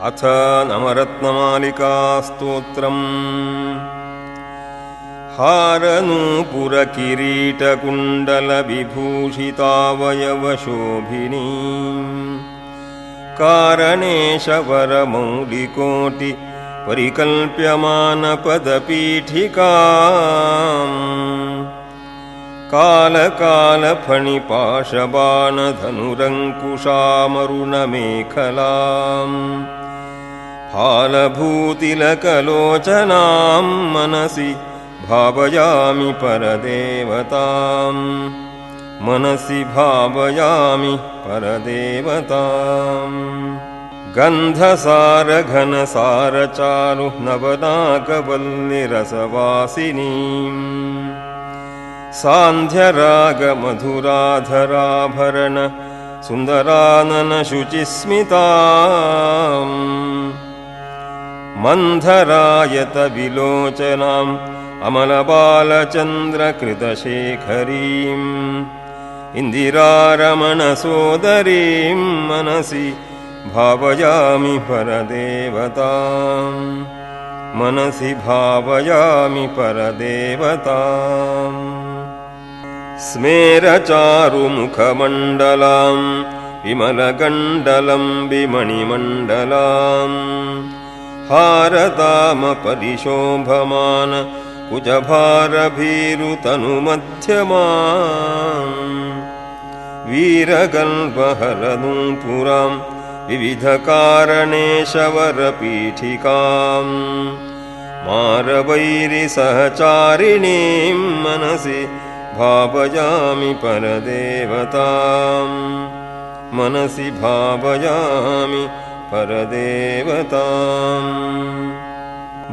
अथ नवरत्नमालिका स्तोत्रम्। हारनूपुरकिरीटकुण्डलविभूषितावयवशोभिनी कारणेशवरमौलिकोटि परिकल्प्यमानपदपीठिका कालकालफणिपाशबाणधनुरङ्कुशामरुणमेखलाम् फालभूतिलकलोचनां मनसि भावयामि परदेवताम् मनसि भावयामि परदेवताम्। गन्धसारघनसारचारु नवनागवल्लिरसवासिनीम् सान्ध्यरागमधुराधराभरण सुन्दराननशुचिस्मिताम् मन्धरायतविलोचनाम् अमलबालचन्द्रकृतशेखरीम् इन्दिरारमणसोदरीं मनसि भावयामि परदेवताम् मनसि भावयामि परदेवताम्। स्मेरचारुमुखमण्डलां विमलगण्डलं विमणिमण्डलां हारतामपरिशोभमान कुजभारभीरुतनुमध्यमां वीरगल्पहरनूपुरां विविधकारणेशवरपीठिकां मारवैरिसहचारिणीं मनसि भावयामि परदेवताम् मनसि भावयामि परदेवताम्।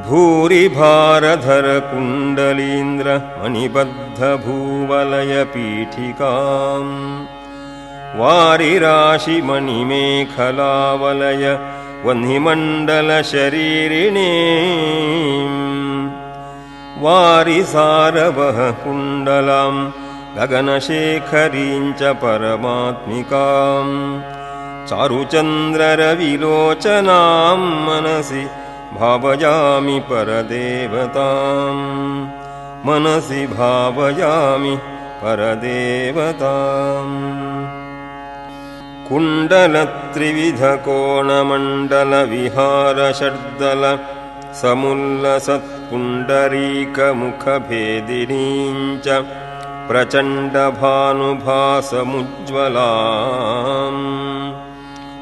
भूरिभारधरकुण्डलीन्द्र मणिबद्धभूवलयपीठिकाम् वारिराशिमणिमेखलावलय वह्निमण्डलशरीरिणीम् वारिसारवः कुण्डलां गगनशेखरीं च परमात्मिकां चारुचन्द्ररविलोचनां मनसि भावयामि परदेवताम् मनसि भावयामि परदेवताम्। कुण्डलत्रिविधकोणमण्डलविहारषड्दल समुल्लसत्पुण्डरीकमुखभेदिनीं च प्रचण्डभानुभासमुज्ज्वलाम्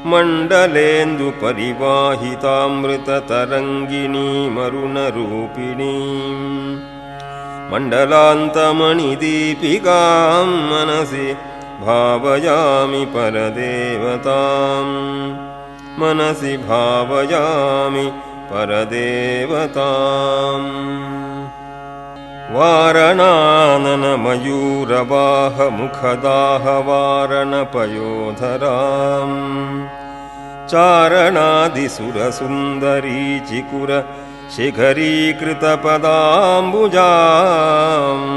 मण्डलेन्दुपरिवाहितामृततरङ्गिनीमरुणरूपिणीम् मण्डलान्तमणिदीपिकां मनसि भावयामि परदेवताम् मनसि भावयामि परदेवताम्। वारणाननमयूरवाहमुखदाहवारणपयोधराम् चारणादिसुरसुन्दरीचिकुर शिखरीकृतपदाम्बुजाम्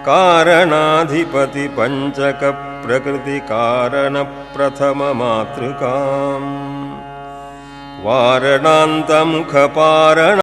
कारणाधिपतिपञ्चकप्रकृतिकारणप्रथममातृकाम् वारणान्तमुखपारण